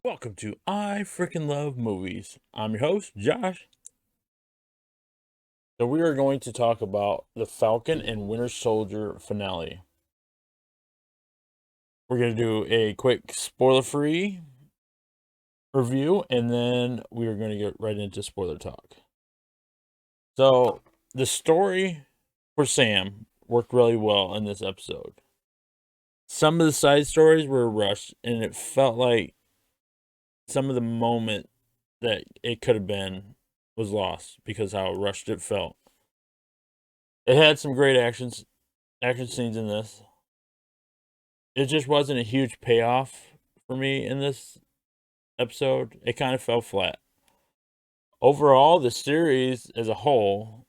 Welcome to I Freaking Love Movies. I'm your host, Josh. So we are going to talk about the Falcon and Winter Soldier finale. We're going to do a quick spoiler-free review, and then we are going to get right into spoiler talk. So the story for Sam worked really well in this episode. Some of the side stories were rushed, and it felt like some of the moment that it could have been was lost because how rushed it felt. It had some great action scenes in this. It just wasn't a huge payoff for me in this episode. It kind of fell flat. Overall, the series as a whole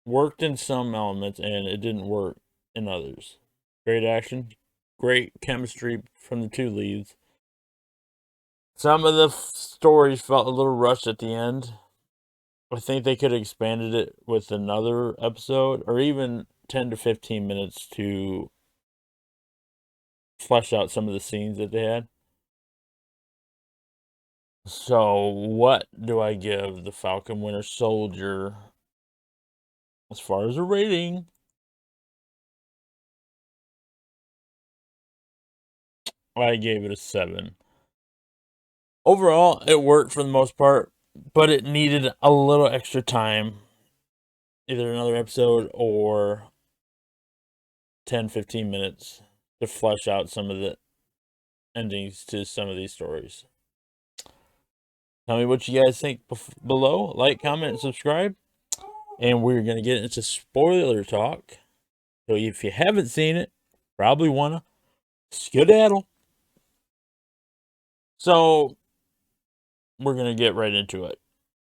worked in some elements and it didn't work in others. Great action, great chemistry from the two leads. Some of the stories felt a little rushed at the end. I think they could have expanded it with another episode or even 10 to 15 minutes to flesh out some of the scenes that they had. So, what do I give the Falcon Winter Soldier as far as a rating? I gave it a 7. Overall, it worked for the most part, but it needed a little extra time. Either another episode or 10-15 minutes to flesh out some of the endings to some of these stories. Tell me what you guys think below. Like, comment, and subscribe. And we're going to get into spoiler talk. So if you haven't seen it, probably want to skedaddle. So we're going to get right into it.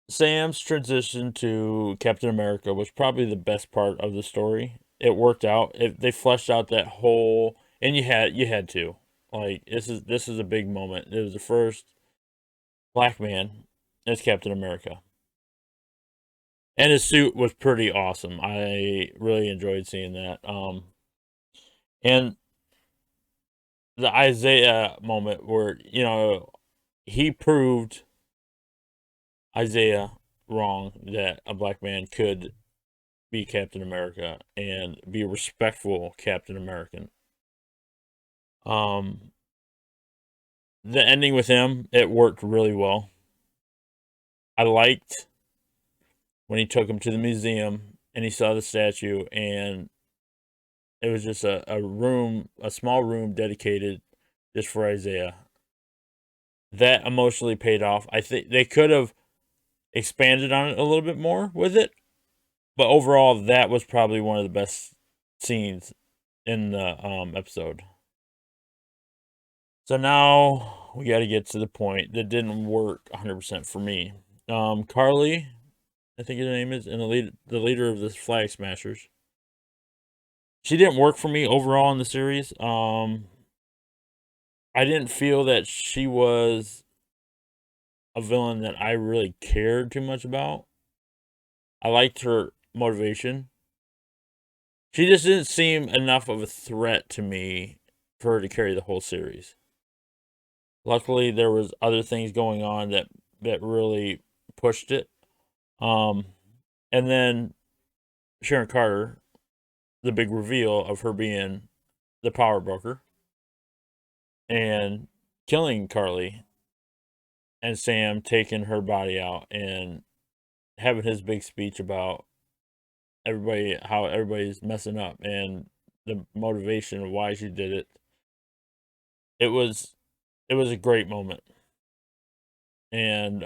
Sam's transition to Captain America was probably the best part of the story. It worked out. They fleshed out that whole, and you had to. Like, this is a big moment. It was the first black man as Captain America. And his suit was pretty awesome. I really enjoyed seeing that. And the Isaiah moment where, he proved Isaiah wrong that a black man could be Captain America and be a respectful Captain American. The ending with him, it worked really well. I liked when he took him to the museum and he saw the statue, and it was just a small room dedicated just for Isaiah. That emotionally paid off. I think they could have expanded on it a little bit more with it, but overall, that was probably one of the best scenes in the episode. So now we got to get to the point that didn't work 100% for me. Carly, I think his name is, and the leader of the Flag Smashers. She didn't work for me overall in the series. I didn't feel that she was a villain that I really cared too much about. I liked her motivation. She just didn't seem enough of a threat to me for her to carry the whole series. Luckily, there was other things going on that really pushed it. And then Sharon Carter, the big reveal of her being the power broker and killing Carly, and Sam taking her body out and having his big speech about how everybody's messing up and the motivation of why she did it. It was a great moment. And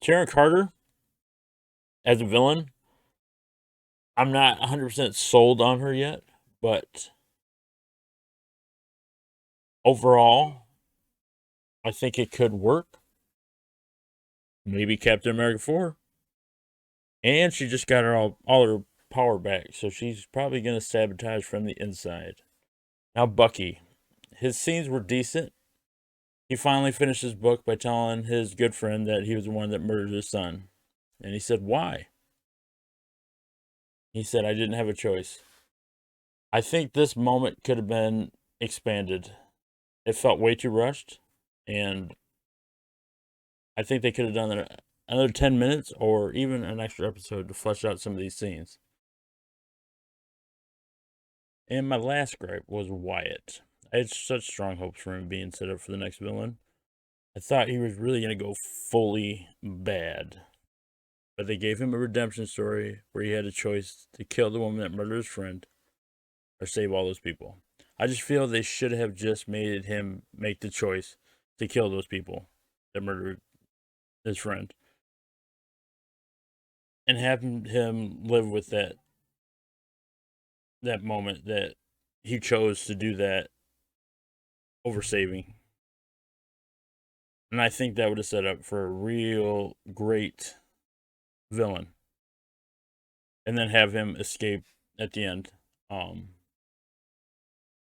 Sharon Carter as a villain, I'm not 100% sold on her yet, but overall, I think it could work. Maybe Captain America 4. And she just got all her power back, so she's probably going to sabotage from the inside. Now, Bucky. His scenes were decent. He finally finished his book by telling his good friend that he was the one that murdered his son. And he said, why? He said, I didn't have a choice. I think this moment could have been expanded. It felt way too rushed, and I think they could have done another 10 minutes or even an extra episode to flesh out some of these scenes. And my last gripe was Wyatt. I had such strong hopes for him being set up for the next villain. I thought he was really going to go fully bad. But they gave him a redemption story where he had a choice to kill the woman that murdered his friend or save all those people. I just feel they should have just made him make the choice to kill those people that murdered his friend and have him live with that moment that he chose to do that over saving. And I think that would have set up for a real great villain. And then have him escape at the end.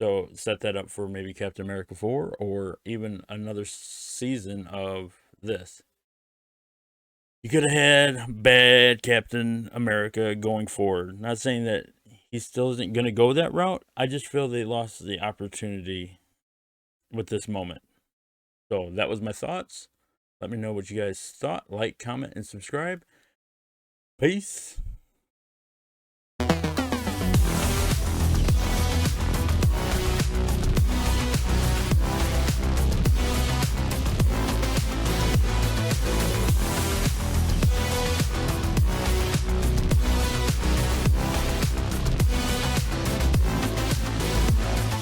So set that up for maybe Captain America 4 or even another season of this. You could have had bad Captain America going forward. Not saying that he still isn't going to go that route. I just feel they lost the opportunity with this moment. So that was my thoughts. Let me know what you guys thought. Like, comment, and subscribe. Peace.